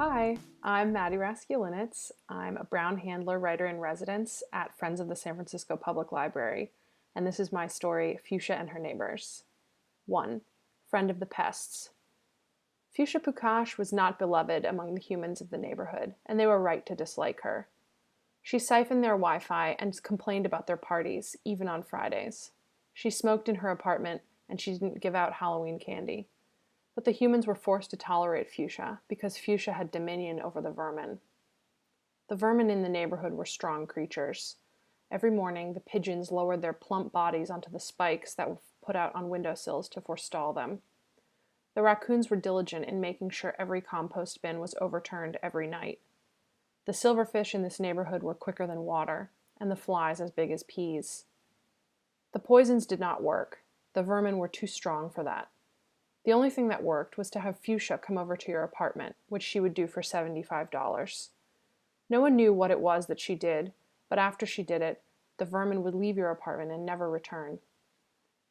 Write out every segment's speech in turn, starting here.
Hi, I'm Maddy Raskulinecz. I'm a Brown Handler writer in residence at Friends of the San Francisco Public Library, and this is my story, Fuchsia and Her Neighbors. 1. Friend of the Pests. Fuchsia Pukash was not beloved among the humans of the neighborhood, and they were right to dislike her. She siphoned their Wi-Fi and complained about their parties, even on Fridays. She smoked in her apartment, and she didn't give out Halloween candy. But the humans were forced to tolerate Fuchsia because Fuchsia had dominion over the vermin. The vermin in the neighborhood were strong creatures. Every morning, the pigeons lowered their plump bodies onto the spikes that were put out on windowsills to forestall them. The raccoons were diligent in making sure every compost bin was overturned every night. The silverfish in this neighborhood were quicker than water, and the flies as big as peas. The poisons did not work. The vermin were too strong for that. The only thing that worked was to have Fuchsia come over to your apartment, which she would do for $75. No one knew what it was that she did, but after she did it, the vermin would leave your apartment and never return.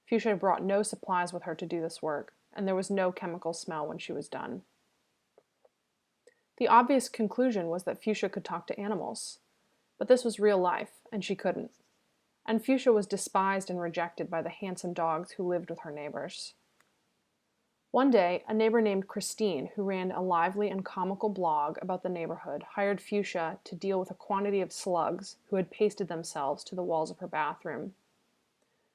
Fuchsia brought no supplies with her to do this work, and there was no chemical smell when she was done. The obvious conclusion was that Fuchsia could talk to animals, but this was real life, and she couldn't. And Fuchsia was despised and rejected by the handsome dogs who lived with her neighbors. One day, a neighbor named Christine, who ran a lively and comical blog about the neighborhood, hired Fuchsia to deal with a quantity of slugs who had pasted themselves to the walls of her bathroom.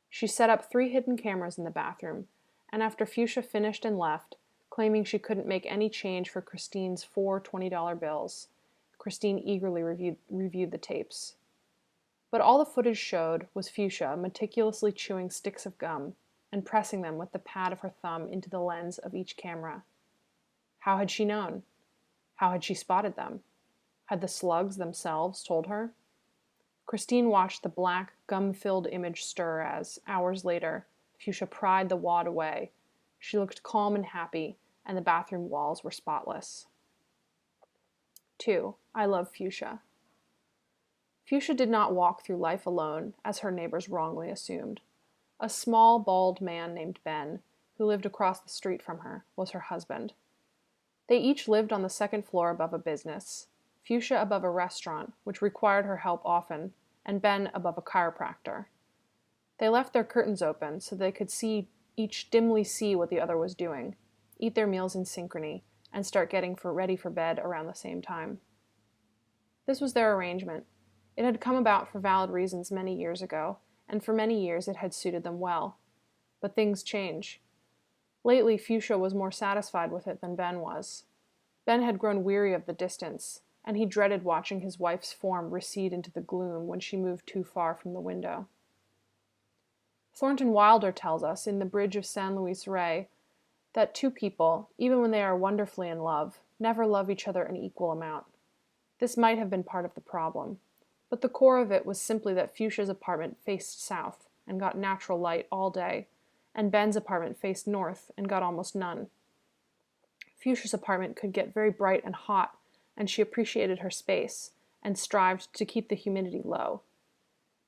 She set up 3 hidden cameras in the bathroom, and after Fuchsia finished and left, claiming she couldn't make any change for Christine's 4 $20 bills, Christine eagerly reviewed the tapes. But all the footage showed was Fuchsia meticulously chewing sticks of gum and pressing them with the pad of her thumb into the lens of each camera. How had she known? How had she spotted them? Had the slugs themselves told her? Christine watched the black, gum-filled image stir as, hours later, Fuchsia pried the wad away. She looked calm and happy, and the bathroom walls were spotless. 2. I love Fuchsia. Fuchsia did not walk through life alone, as her neighbors wrongly assumed. A small, bald man named Ben, who lived across the street from her, was her husband. They each lived on the 2nd floor above a business, Fuchsia above a restaurant, which required her help often, and Ben above a chiropractor. They left their curtains open so they could each dimly see what the other was doing, eat their meals in synchrony, and start getting ready for bed around the same time. This was their arrangement. It had come about for valid reasons many years ago, and for many years it had suited them well. But things change. Lately, Fuchsia was more satisfied with it than Ben was. Ben had grown weary of the distance, and he dreaded watching his wife's form recede into the gloom when she moved too far from the window. Thornton Wilder tells us in The Bridge of San Luis Rey that 2 people, even when they are wonderfully in love, never love each other an equal amount. This might have been part of the problem. But the core of it was simply that Fuchsia's apartment faced south and got natural light all day, and Ben's apartment faced north and got almost none. Fuchsia's apartment could get very bright and hot, and she appreciated her space and strived to keep the humidity low.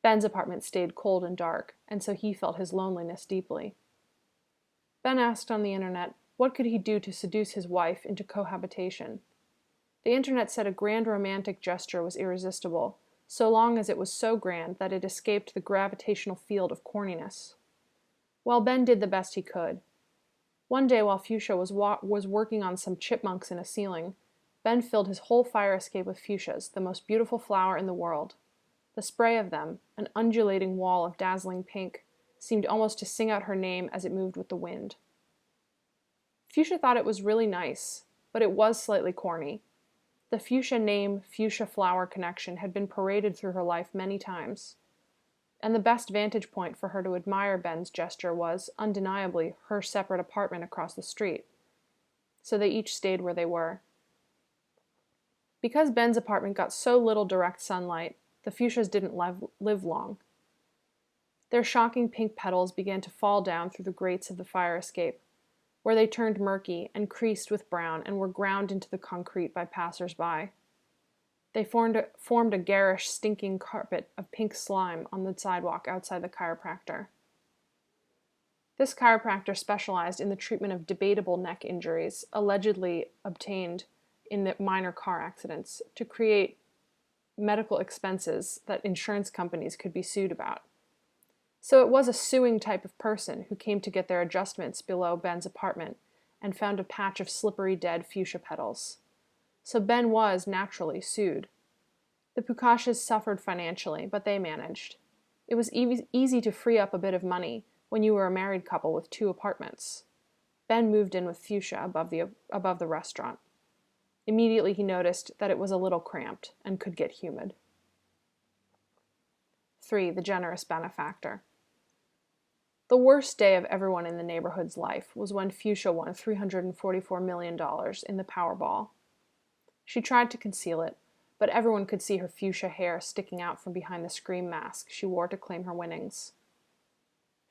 Ben's apartment stayed cold and dark, and so he felt his loneliness deeply. Ben asked on the internet what could he do to seduce his wife into cohabitation. The internet said a grand romantic gesture was irresistible, so long as it was so grand that it escaped the gravitational field of corniness. Well, Ben did the best he could. One day while Fuchsia was working on some chipmunks in a ceiling, Ben filled his whole fire escape with fuchsias, the most beautiful flower in the world. The spray of them, an undulating wall of dazzling pink, seemed almost to sing out her name as it moved with the wind. Fuchsia thought it was really nice, but it was slightly corny. The fuchsia name, fuchsia flower connection had been paraded through her life many times, and the best vantage point for her to admire Ben's gesture was, undeniably, her separate apartment across the street. So they each stayed where they were. Because Ben's apartment got so little direct sunlight, the fuchsias didn't live long. Their shocking pink petals began to fall down through the grates of the fire escape, where they turned murky and creased with brown and were ground into the concrete by passers-by. They formed a garish, stinking carpet of pink slime on the sidewalk outside the chiropractor. This chiropractor specialized in the treatment of debatable neck injuries, allegedly obtained in the minor car accidents to create medical expenses that insurance companies could be sued about. So it was a suing type of person who came to get their adjustments below Ben's apartment and found a patch of slippery dead fuchsia petals. So Ben was naturally sued. The Pukashes suffered financially, but they managed. It was easy to free up a bit of money when you were a married couple with 2 apartments. Ben moved in with Fuchsia above the restaurant. Immediately he noticed that it was a little cramped and could get humid. 3. The generous benefactor. The worst day of everyone in the neighborhood's life was when Fuchsia won $344 million in the Powerball. She tried to conceal it, but everyone could see her fuchsia hair sticking out from behind the scream mask she wore to claim her winnings.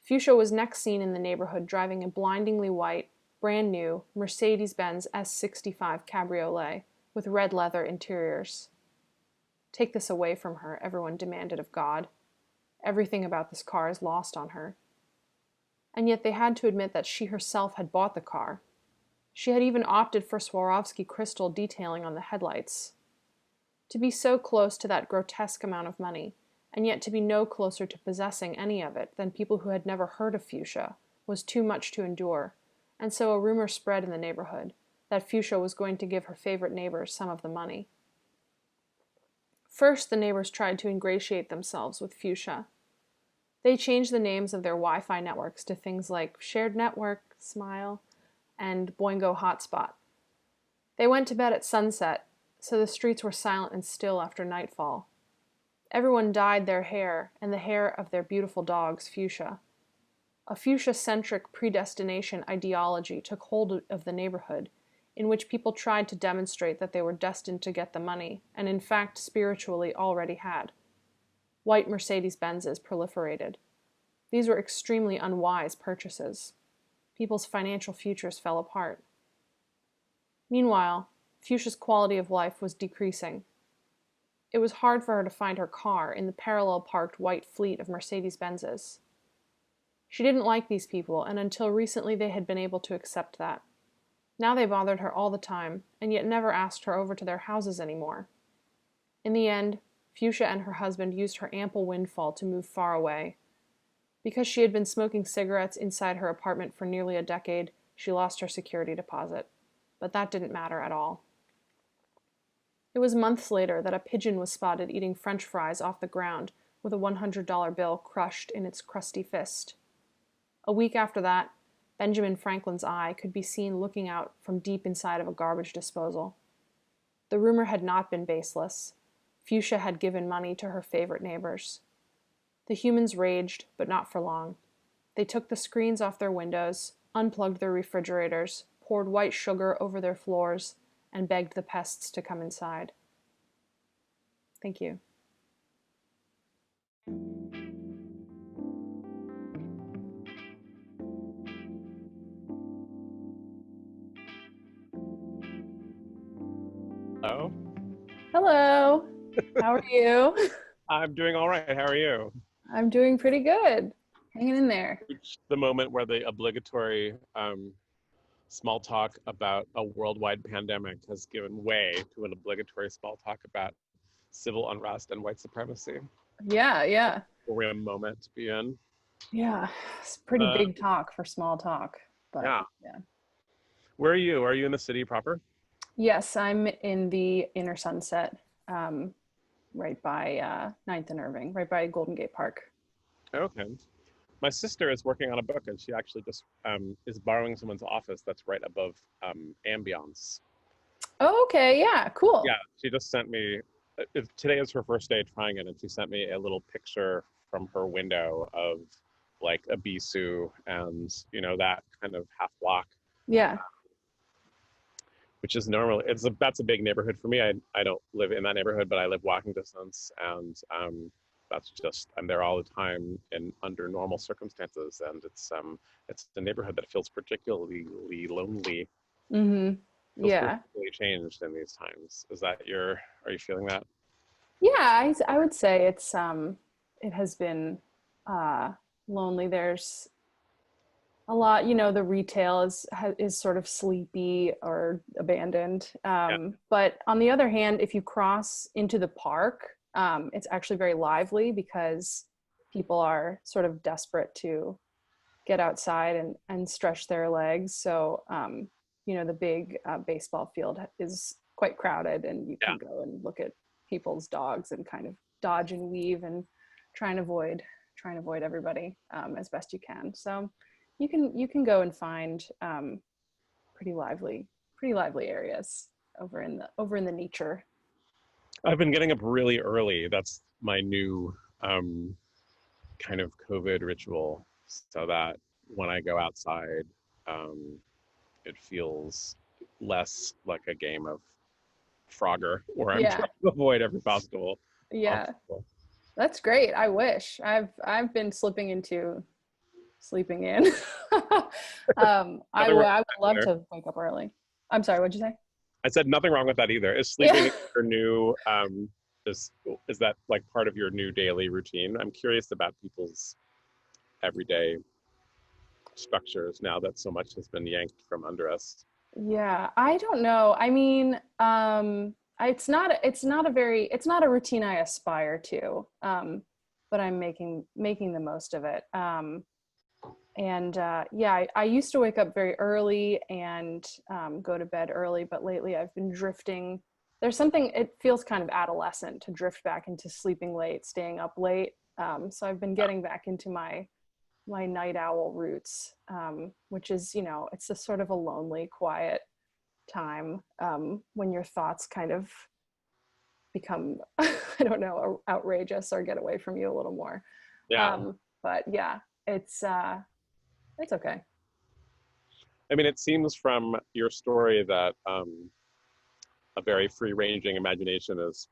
Fuchsia was next seen in the neighborhood driving a blindingly white, brand new Mercedes-Benz S65 Cabriolet with red leather interiors. Take this away from her, everyone demanded of God. Everything about this car is lost on her. And yet they had to admit that she herself had bought the car. She had even opted for Swarovski crystal detailing on the headlights. To be so close to that grotesque amount of money, and yet to be no closer to possessing any of it than people who had never heard of Fuchsia, was too much to endure, and so a rumor spread in the neighborhood that Fuchsia was going to give her favorite neighbors some of the money. First, the neighbors tried to ingratiate themselves with Fuchsia. They changed the names of their Wi-Fi networks to things like Shared Network, Smile, and Boingo Hotspot. They went to bed at sunset, so the streets were silent and still after nightfall. Everyone dyed their hair and the hair of their beautiful dogs fuchsia. A fuchsia-centric predestination ideology took hold of the neighborhood, in which people tried to demonstrate that they were destined to get the money, and in fact spiritually already had. White Mercedes-Benzes proliferated. These were extremely unwise purchases. People's financial futures fell apart. Meanwhile, Fuchsia's quality of life was decreasing. It was hard for her to find her car in the parallel parked white fleet of Mercedes-Benzes. She didn't like these people, and until recently they had been able to accept that. Now they bothered her all the time, and yet never asked her over to their houses anymore. In the end, Fuchsia and her husband used her ample windfall to move far away. Because she had been smoking cigarettes inside her apartment for nearly a decade, she lost her security deposit. But that didn't matter at all. It was months later that a pigeon was spotted eating French fries off the ground with a $100 bill crushed in its crusty fist. A week after that, Benjamin Franklin's eye could be seen looking out from deep inside of a garbage disposal. The rumor had not been baseless. Fuchsia had given money to her favorite neighbors. The humans raged, but not for long. They took the screens off their windows, unplugged their refrigerators, poured white sugar over their floors, and begged the pests to come inside. Thank you. Hello. Hello. How are you? I'm doing all right. How are you? I'm doing pretty good. Hanging in there. Reached the moment where the obligatory small talk about a worldwide pandemic has given way to an obligatory small talk about civil unrest and white supremacy. Yeah. We're in a moment to be in. Yeah, it's pretty big talk for small talk, but Yeah. yeah. Where are you? Are you in the city proper? Yes, I'm in the inner Sunset, right by 9th and Irving, right by Golden Gate Park. Okay. My sister is working on a book, and she actually just is borrowing someone's office that's right above Ambiance. Oh, okay, yeah, cool. Yeah, she just sent me. Today is her first day trying it, and she sent me a little picture from her window of like a Bisou and that kind of half block, Yeah. which is normally that's a big neighborhood for me. I don't live in that neighborhood, but I live walking distance, and that's just I'm there all the time in under normal circumstances, and it's a neighborhood that feels particularly lonely. Mm-hmm. Feels Yeah. particularly changed in these times. Are you feeling that? Yeah, I would say it has been uh lonely. There's A lot, you know, the retail is sort of sleepy or abandoned. Yeah, But on the other hand, if you cross into the park, it's actually very lively because people are sort of desperate to get outside and stretch their legs. So, you know, the big baseball field is quite crowded, and you yeah. can go and look at people's dogs and kind of dodge and weave and try and avoid try and avoid everybody as best you can. So you can go and find pretty lively areas over in the nature. I've been getting up really early. That's my new um, kind of COVID ritual, so that when I go outside, um, it feels less like a game of Frogger, where I'm Yeah, trying to avoid every possible yeah, obstacle. that's great. I wish I've been slipping into sleeping in. Nothing wrong I would with that love either. to wake up early. I'm sorry, what'd you say? I said nothing wrong with that either. Is Yeah. sleeping your new is is that like part of your new daily routine? I'm curious about people's everyday structures now that so much has been yanked from under us. Yeah, I don't know. I mean, it's not a routine I aspire to. But I'm making the most of it. And yeah, I used to wake up very early and go to bed early, but lately I've been drifting. There's something, it feels kind of adolescent to drift back into sleeping late, staying up late. So I've been getting back into my night owl roots, which is, you know, it's a sort of a lonely, quiet time when your thoughts kind of become, I don't know, outrageous or get away from you a little more. Yeah. But yeah, it's okay. I mean, it seems from your story that a very free-ranging imagination is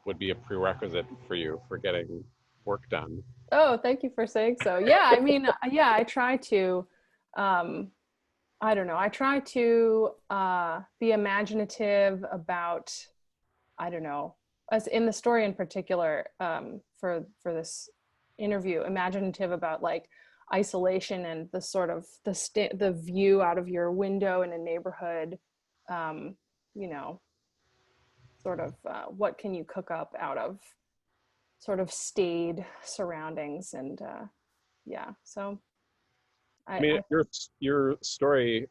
would be a prerequisite for you for getting work done. Oh, thank you for saying so. Yeah, I mean, yeah, I try to, um, I don't know, I try to be imaginative about, I don't know, as in the story in particular, for this interview, imaginative about like isolation and the sort of the view out of your window in a neighborhood, um, you know, sort of what can you cook up out of sort of staid surroundings and yeah. So I mean, I your story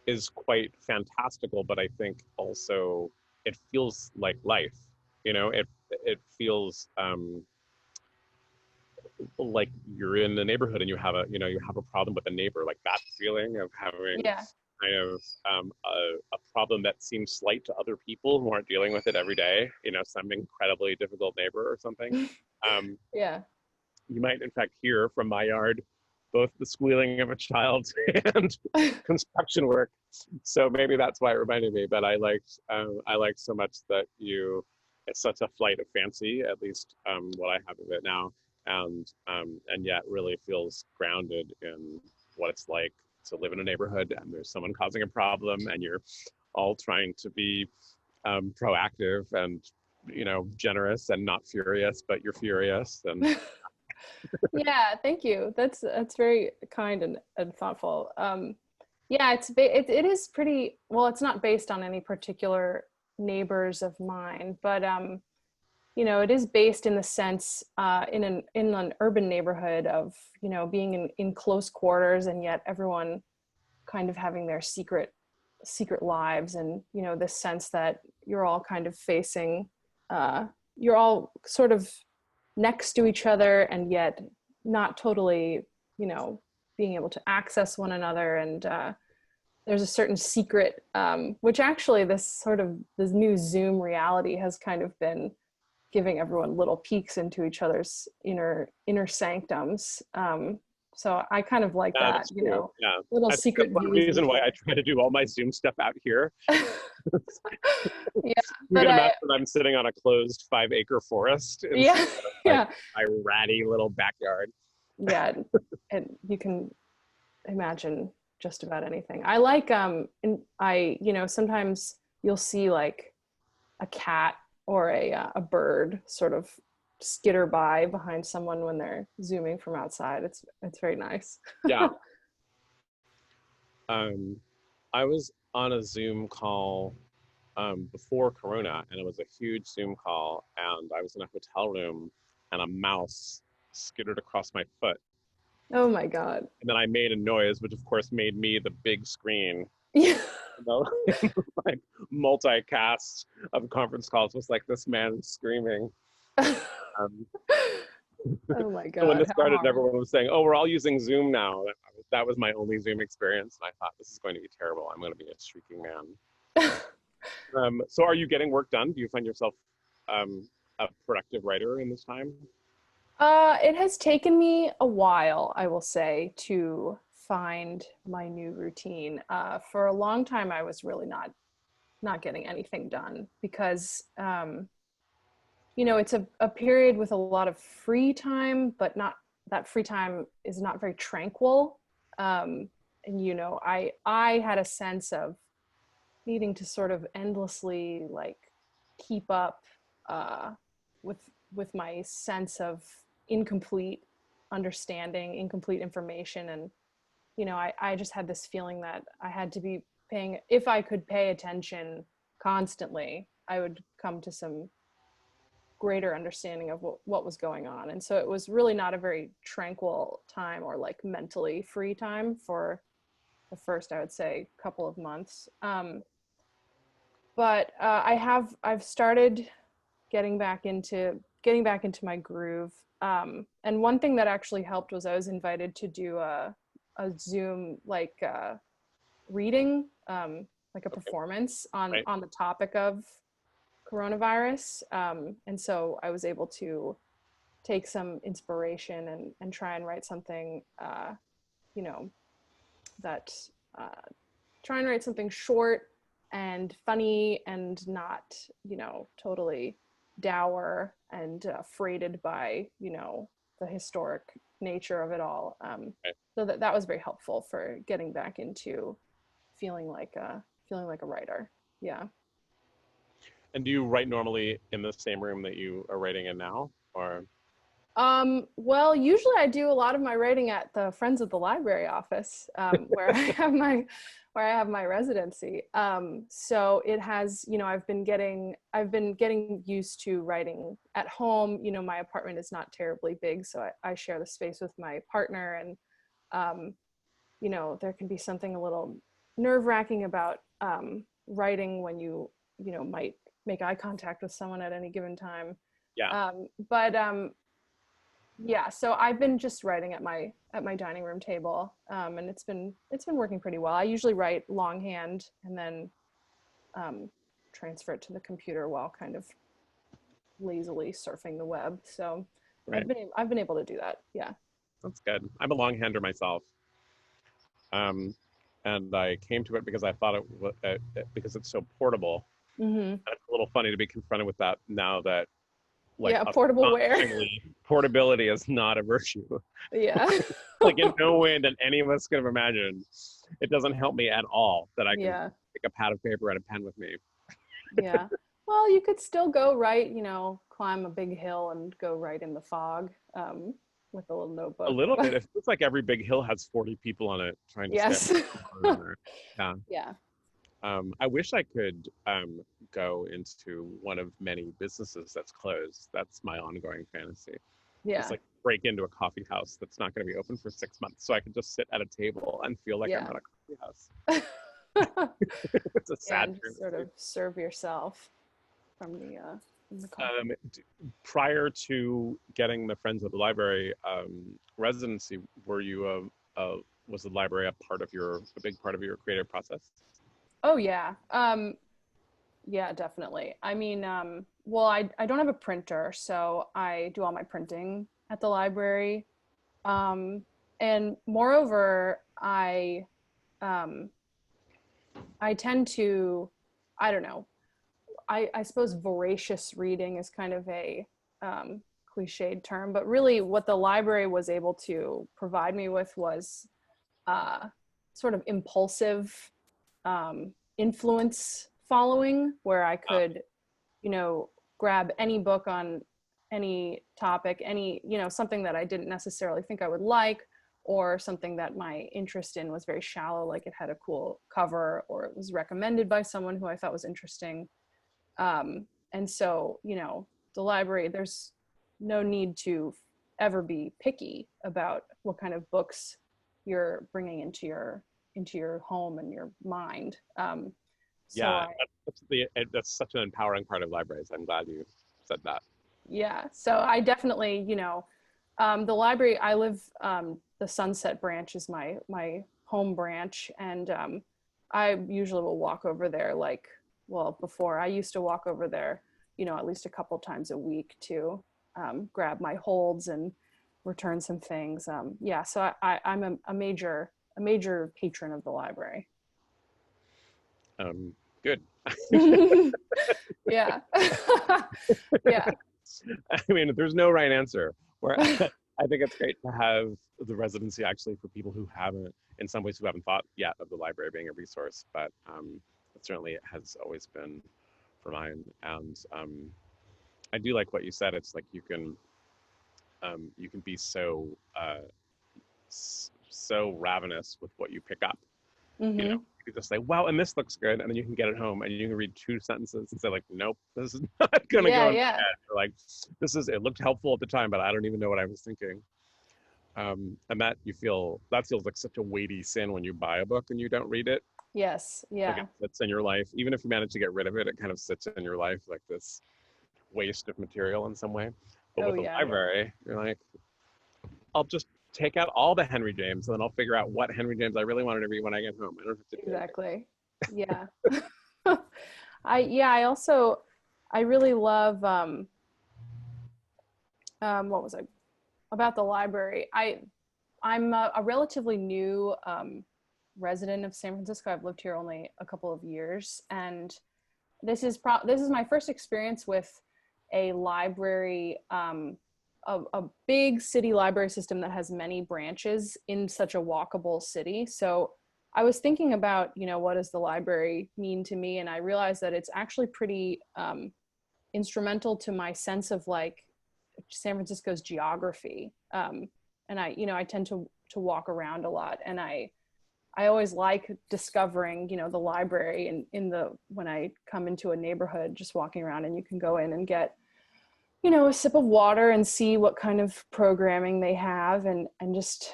is quite fantastical, but I think also it feels like life. You know, it feels like you're in the neighborhood and you have a problem with a neighbor, like that feeling of having yeah, kind of a problem that seems slight to other people who aren't dealing with it every day. You know, some incredibly difficult neighbor or something. Um, yeah. you might, in fact, hear from my yard both the squealing of a child and construction work. So maybe that's why it reminded me. But I liked so much that you. It's such a flight of fancy, at least what I have of it now, and yet really feels grounded in what it's like to live in a neighborhood and there's someone causing a problem and you're all trying to be proactive and generous and not furious, but you're furious and Yeah, thank you. That's very kind and thoughtful. Yeah, it is pretty well. It's not based on any particular neighbors of mine, but you know, it is based in the sense in an urban neighborhood of, you know, being in close quarters and yet everyone kind of having their secret lives, and you know, this sense that you're all kind of facing, you're all sort of next to each other and yet not totally, you know, being able to access one another. And there's a certain secret, which actually this new Zoom reality has kind of been giving everyone little peeks into each other's inner sanctums. So I kind of like yeah, that, that's you true. know, Yeah, little I think secret that's one views reason into why I try to do all my Zoom stuff out here. yeah, You but can imagine I'm sitting on a closed 5-acre forest instead yeah, of like yeah, my ratty little backyard. yeah, and you can imagine just about anything. I like and I, you know, sometimes you'll see like a cat or a bird sort of skitter by behind someone when they're zooming from outside. It's very nice. Yeah. Um, I was on a Zoom call before Corona, and it was a huge Zoom call, and I was in a hotel room, and a mouse skittered across my foot, Oh my God. and then I made a noise, which of course made me the big screen. Yeah. You know, like multicast of conference calls was like this man screaming. Um, Oh my so when God, this how started, hard. everyone was saying, "Oh, we're all using Zoom now." That was my only Zoom experience, and I thought this is going to be terrible. I'm going to be a shrieking man. So are you getting work done? Do you find yourself a productive writer in this time? It has taken me a while, I will say, to find my new routine. For a long time, I was really not getting anything done because it's a period with a lot of free time, but not that free time is not very tranquil. And I had a sense of needing to sort of endlessly like keep up uh, with with my sense of incomplete understanding, incomplete information, and I just had this feeling that I had to be paying. If I could pay attention constantly, I would come to some greater understanding of what was going on. And so it was really not a very tranquil time or like mentally free time for the first, I would say, couple of months. But I've started getting back into my groove. And one thing that actually helped was I was invited to do a Zoom like reading, like a Okay, performance on right. on the topic of coronavirus. And so I was able to take some inspiration and try and write something, you know, that uh, try and write something short and funny and not, totally dour and freighted by, the historic nature of it all. Right. So that was very helpful for getting back into feeling like a writer. Yeah. And do you write normally in the same room that you are writing in now, or Well, usually I do a lot of my writing at the Friends of the Library office, where I have my residency. So it has, I've been getting used to writing at home. My apartment is not terribly big, so I share the space with my partner, and um, there can be something a little nerve-wracking about writing when might make eye contact with someone at any given time. yeah? But yeah, so I've been just writing at my dining room table, and it's been working pretty well. I usually write longhand and then um, transfer it to the computer while kind of lazily surfing the web. So I've Right. been I've been able to do that. Yeah. That's good. I'm a longhander myself, um, and I came to it because I thought because it's so portable. Hmm. And it's a little funny to be confronted with that now that like Yeah, portable wear. astonishingly portability is not a virtue. Yeah. Like in no way that any of us could have imagined. It doesn't help me at all that I can Yeah. take a pad of paper and a pen with me. Yeah. Well, you could still go right, climb a big hill and go right in the fog, with a little A notebook. little bit. It feels like every big hill has 40 people on it trying to stay up Yes. on there. Yeah. Yeah. I wish I could go into one of many businesses that's closed. That's my ongoing fantasy. Just Yeah. like break into a coffee house that's not going to be open for 6 months, so I could just sit at a table and feel like I'm Yeah. at a coffee house. It's a sad And just sort fantasy. of serve yourself from the coffee. Um, Prior to getting the Friends of the Library residency, were you was the library a big part of your creative process? Oh yeah. Yeah, definitely. I mean, well, I don't have a printer, so I do all my printing at the library. Um, and moreover, um, I tend to, I don't know, I suppose voracious reading is kind of a cliched term, but really what the library was able to provide me with was uh, sort of impulsive influence following, where I Uh, could, grab any book on any topic, any, something that I didn't necessarily think I would like, or something that my interest in was very shallow, like it had a cool cover or it was recommended by someone who I thought was interesting. And so, the library, there's no need to ever be picky about what kind of books you're bringing into your home and your mind. Yeah, that's such an empowering part of libraries. I'm glad you said that. Yeah, so I definitely, the library I live, the Sunset branch is my home branch, and I usually will walk over there before I used to walk over there, at least a couple times a week to grab my holds and return some things. Yeah, so I'm a major patron of the library. Good. Yeah. Yeah. I mean, there's no right answer. Where I think it's great to have the residency actually for people who haven't, in some ways, who haven't thought yet of the library being a resource, but it certainly has always been for mine. And I do like what you said. It's like you can be so ravenous with what you pick up. Mm-hmm. You could just say, wow, and this looks good, and then you can get it home and you can read 2 sentences and say like, nope, this is not gonna go in my head. Or like, it looked helpful at the time, but I don't even know what I was thinking. And that feels like such a weighty sin when you buy a book and you don't read it. Yes. Yeah. Like it sits in your life. Even if you manage to get rid of it, it kind of sits in your life like this waste of material in some way. But with a library, you're like, I'll just take out all the Henry James, and then I'll figure out what Henry James I really wanted to read when I get home. I don't have to do exactly. Yeah. I really love what was I about the library. I'm a relatively new resident of San Francisco. I've lived here only a couple of years, and this is my first experience with a library, a big city library system that has many branches in such a walkable city. So I was thinking about, what does the library mean to me? And I realized that it's actually pretty instrumental to my sense of like San Francisco's geography. And I tend to walk around a lot, and I always like discovering, the library when I come into a neighborhood, just walking around, and you can go in and get, a sip of water and see what kind of programming they have, and just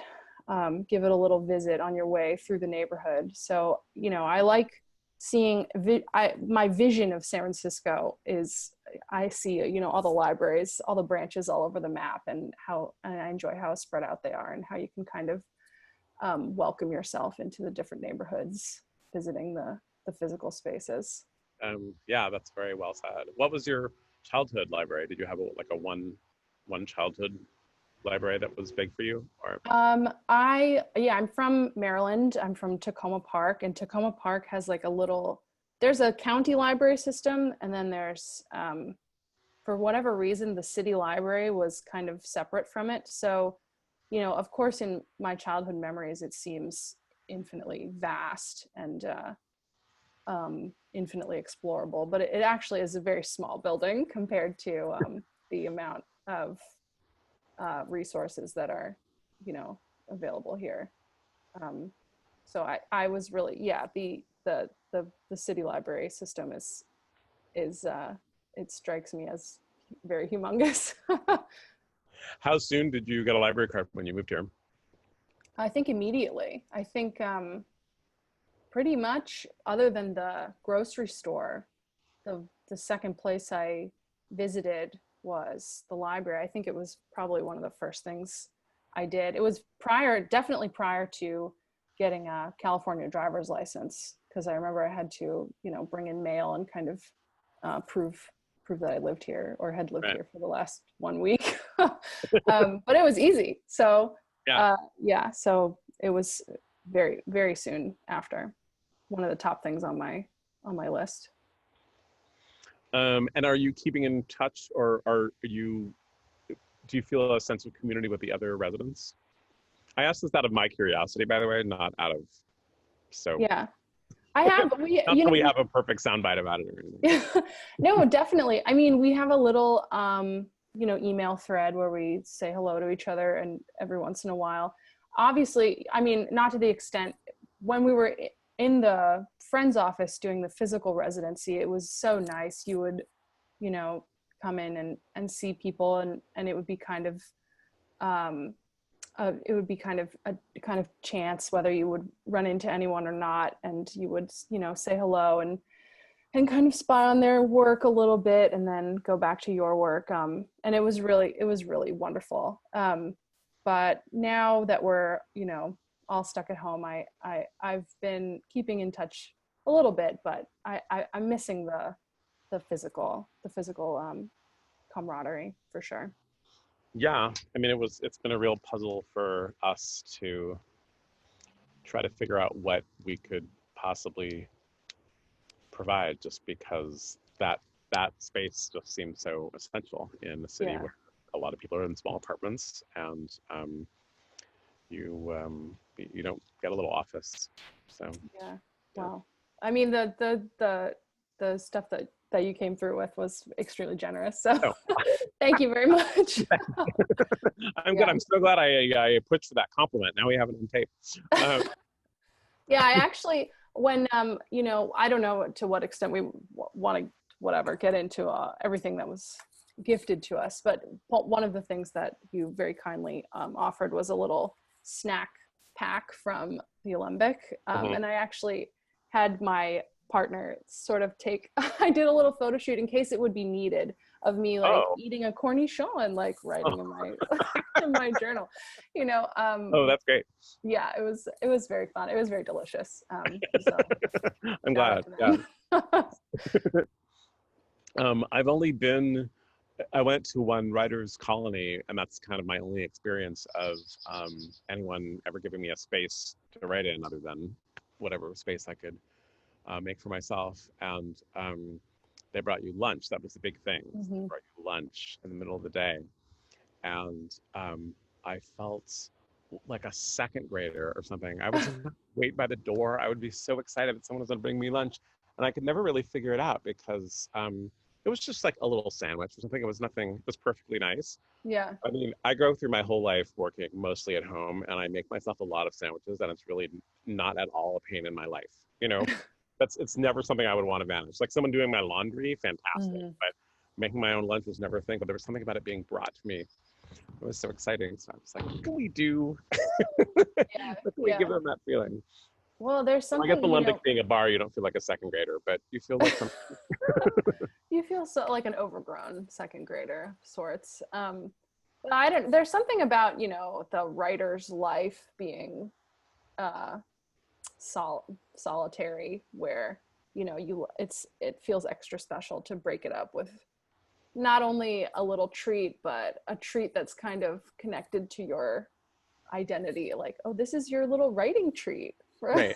give it a little visit on your way through the neighborhood. So, I like seeing, my vision of San Francisco is I see, all the libraries, all the branches all over the map, and I enjoy how spread out they are and how you can kind of welcome yourself into the different neighborhoods, visiting the physical spaces. Yeah, that's very well said. What was your childhood library? Did you have one childhood library that was big for you? Or I'm from Maryland. I'm from Tacoma Park, and Tacoma Park has like there's a county library system, and then there's for whatever reason the city library was kind of separate from it. So, of course, in my childhood memories, it seems infinitely vast and infinitely explorable, but it actually is a very small building compared to the amount of resources that are, available here. So I was really, the city library system is it strikes me as very humongous. How soon did you get a library card when you moved here? I think immediately. I think pretty much, other than the grocery store, the second place I visited was the library. I think it was probably one of the first things I did. It was definitely prior to getting a California driver's license, because I remember I had to, bring in mail and kind of prove that I lived here or had lived here for the last 1 week. But it was easy. So so it was very, very soon after. One of the top things on my list. And are you keeping in touch, or do you feel a sense of community with the other residents? I asked this out of my curiosity, by the way, not out of Yeah. I have we have a perfect soundbite about it or anything. No, definitely. I mean, we have a little email thread where we say hello to each other and every once in a while. Obviously, I mean, not to the extent when we were in the friend's office doing the physical residency, it was so nice. You would, come in and see people, and it would be kind of, a kind of chance whether you would run into anyone or not, and you would, say hello and kind of spy on their work a little bit and then go back to your work. And it was really wonderful. But now that we're, all stuck at home, I've been keeping in touch a little bit, but I'm missing the physical camaraderie for sure. Yeah, I mean, it's been a real puzzle for us to try to figure out what we could possibly provide, just because that space just seems so essential in the city where a lot of people are in small apartments, and you don't get a little office. So yeah. Wow. I mean, the stuff that you came through with was extremely generous. So thank you very much. I'm good. I'm so glad I pushed for that compliment. Now we have it on tape. Yeah, I actually, when, I don't know to what extent we want to, get into everything that was gifted to us, but one of the things that you very kindly offered was a little snack pack from the Alembic. And I actually had my partner sort of I did a little photo shoot in case it would be needed of me eating a cornichon and writing in my in my journal, Oh, that's great. Yeah, it was very fun. It was very delicious. So I'm glad. Yeah. I went to one writer's colony, and that's kind of my only experience of anyone ever giving me a space to write in, other than whatever space I could make for myself. And they brought you lunch. That was the big thing. They brought you lunch in the middle of the day. And I felt like a second grader or something. I would wait by the door. I would be so excited that someone was going to bring me lunch. And I could never really figure it out, because it was just like a little sandwich or something. It was nothing. It was perfectly nice. Yeah. I mean, I go through my whole life working mostly at home, and I make myself a lot of sandwiches, and it's really not at all a pain in my life. It's never something I would want to manage. Like someone doing my laundry, fantastic. But making my own lunch was never a thing. But there was something about it being brought to me. It was so exciting. So I was like, what can we do? What can we give them that feeling? Well, there's something. I guess the Olympic being a bar, you don't feel like a second grader, but you feel like something. You feel so like an overgrown second grader of sorts. But there's something about, the writer's life being solitary, where, it feels extra special to break it up with not only a little treat, but a treat that's kind of connected to your identity. Like, oh, this is your little writing treat. Right.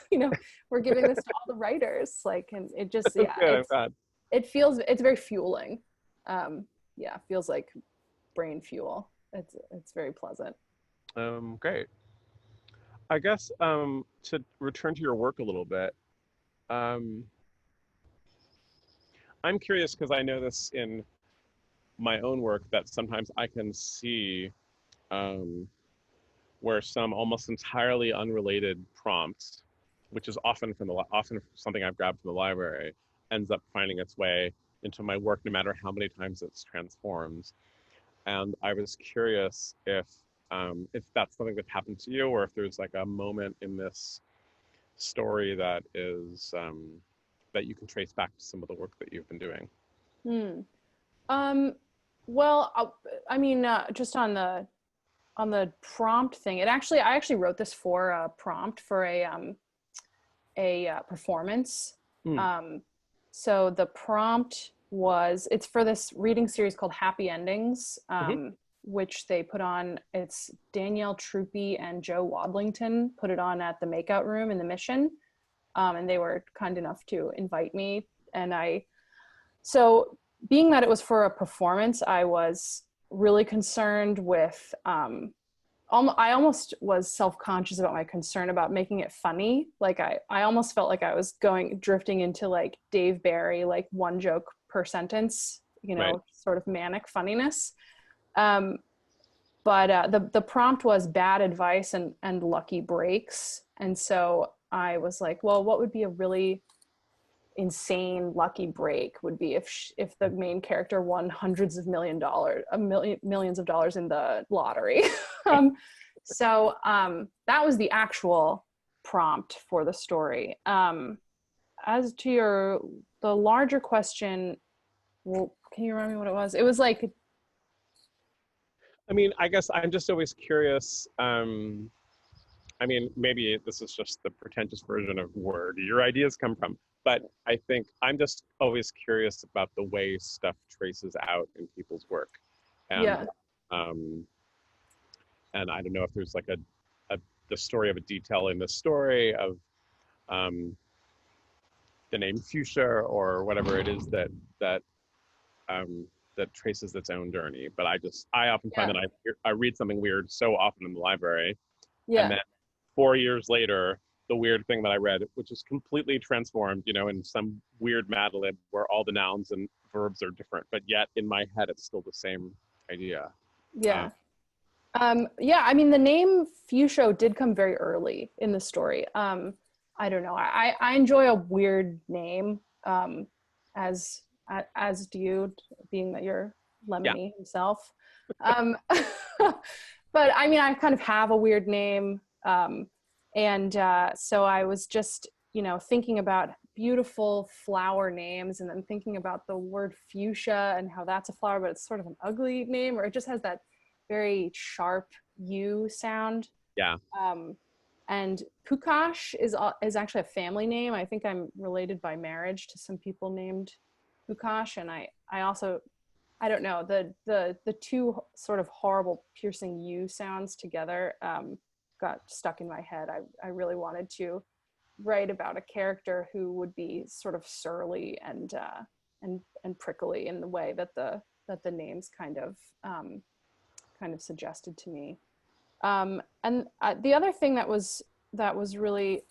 We're giving this to all the writers. And it just, it's very fueling. Feels like brain fuel. It's very pleasant. Great. I guess to return to your work a little bit, I'm curious, because I know this in my own work, that sometimes I can see where some almost entirely unrelated prompts, which is often something I've grabbed from the library, ends up finding its way into my work, no matter how many times it's transformed. And I was curious if that's something that happened to you, or if there's like a moment in this story that is that you can trace back to some of the work that you've been doing. Well, I mean, just on the prompt thing, I actually wrote this for a prompt for a performance. So the prompt it's for this reading series called Happy Endings, which they put on. It's Danielle Troopy and Joe Wadlington put it on at the Makeout Room in the Mission, and they were kind enough to invite me. And so being that it was for a performance, I was really concerned with, I almost was self-conscious about my concern about making it funny. Like I almost felt like I was drifting into like Dave Barry, like one joke per sentence, Right. Sort of manic funniness. Um, but the prompt was bad advice and lucky breaks. And so I was like, well, what would be a really insane lucky break would be if the main character won hundreds of millions of dollars in the lottery. That was the actual prompt for the story. As to the larger question, well, can you remind me what it was? It was like, I mean, I guess I'm just always curious. I mean, maybe this is just the pretentious version of where do your ideas come from? But I think I'm just always curious about the way stuff traces out in people's work. And, yeah, um, and I don't know if there's like the story of a detail in the story of the name fuchsia or whatever it is that traces its own journey. But I often find that I read something weird so often in the library, and then 4 years later, the weird thing that I read, which is completely transformed, in some weird Mad Lib where all the nouns and verbs are different, but yet in my head it's still the same idea. yeah. I mean, the name Fuchsia did come very early in the story. I don't know. I enjoy a weird name, as do you, being that you're Lemony himself. But I mean, I kind of have a weird name. So I was just, thinking about beautiful flower names and then thinking about the word fuchsia and how that's a flower, but it's sort of an ugly name, or it just has that very sharp U sound. Yeah. And Pukash is actually a family name. I think I'm related by marriage to some people named Pukash, and I also, I don't know, the two sort of horrible piercing U sounds together got stuck in my head. I really wanted to write about a character who would be sort of surly and prickly in the way that the names kind of suggested to me. The other thing that was really,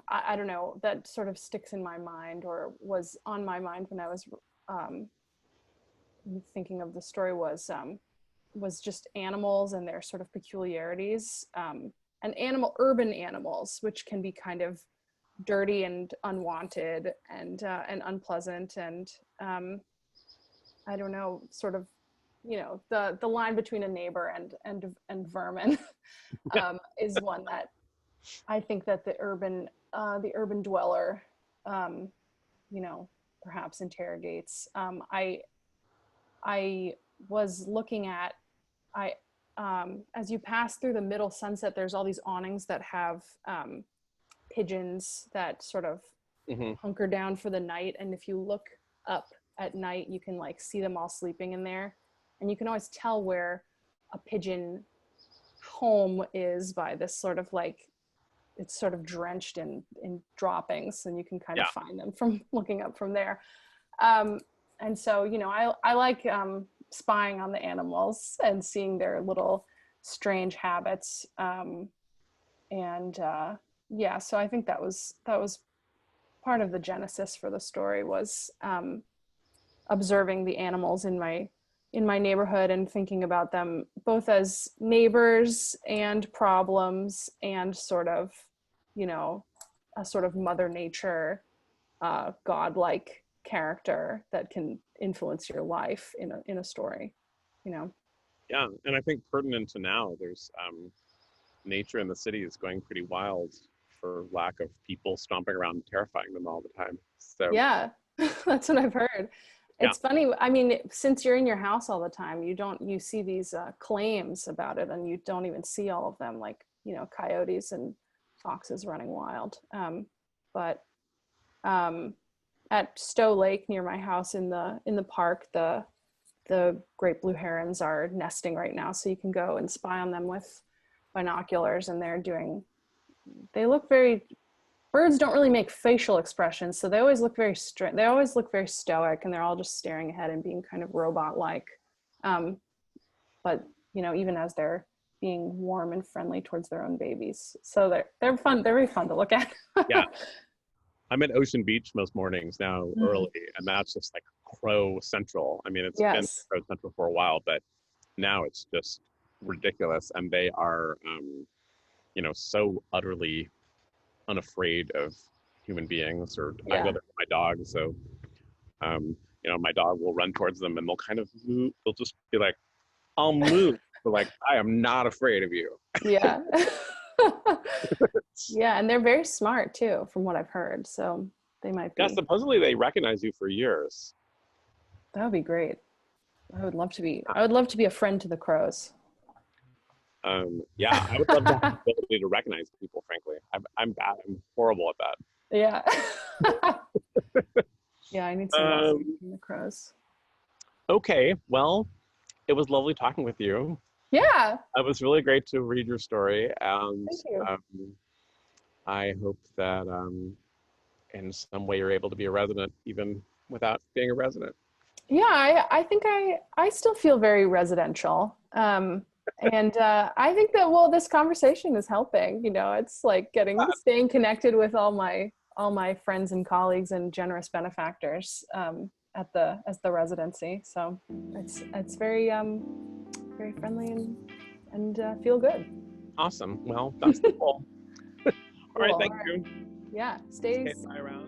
I don't know, that sort of sticks in my mind or was on my mind when I was thinking of the story was just animals and their sort of peculiarities, and urban animals, which can be kind of dirty and unwanted and unpleasant and I don't know, sort of, the line between a neighbor and vermin is one that I think that the urban dweller, perhaps interrogates. I was looking at, as you pass through the middle sunset, there's all these awnings that have pigeons that sort of hunker down for the night. And if you look up at night, you can like see them all sleeping in there. And you can always tell where a pigeon home is by this sort of like, it's sort of drenched in droppings, and you can kind of find them from looking up from there. And so, I like spying on the animals and seeing their little strange habits. So I think that was part of the genesis for the story, was observing the animals in my neighborhood and thinking about them both as neighbors and problems and sort of, a sort of Mother Nature, godlike character that can influence your life in a story, Yeah, and I think pertinent to now, there's nature in the city is going pretty wild for lack of people stomping around and terrifying them all the time. So yeah, that's what I've heard. It's funny. I mean, since you're in your house all the time, you see these claims about it, and you don't even see all of them, like, coyotes and foxes running wild. But at Stowe Lake near my house in the park, the great blue herons are nesting right now, so you can go and spy on them with binoculars, and they look very, birds don't really make facial expressions, so they always look very stoic, and they're all just staring ahead and being kind of robot-like. But even as they're being warm and friendly towards their own babies, so they're fun. They're very fun to look at. Yeah, I'm at Ocean Beach most mornings now early, and that's just like crow central. I mean, it's been Yes. crow central for a while, but now it's just ridiculous. And they are, so utterly unafraid of human beings. Or I go Yeah. there with my dog, so my dog will run towards them, and they'll kind of move. They'll just be like, "I'll move," but like, I am not afraid of you. Yeah. Yeah, and they're very smart too, from what I've heard. So they might Yeah, be. supposedly they recognize you for years. That would be great. I would love to be. I would love to be a friend to the crows. Yeah, I would love to have the ability to recognize people. Frankly, I'm bad. I'm horrible at that. Yeah. Yeah, I need some lessons Um, from the crows. okay, well, it was lovely talking with you. Yeah. It was really great to read your story, and Thank you. I hope that in some way you're able to be a resident even without being a resident. Yeah, I think I still feel very residential. And I think that, well, this conversation is helping. It's like staying connected with all my friends and colleagues and generous benefactors as the residency. So it's very friendly and feel good. Awesome. Well, that's the goal. All right, Cool. thank All right. you. Yeah. Stay. Okay, bye around.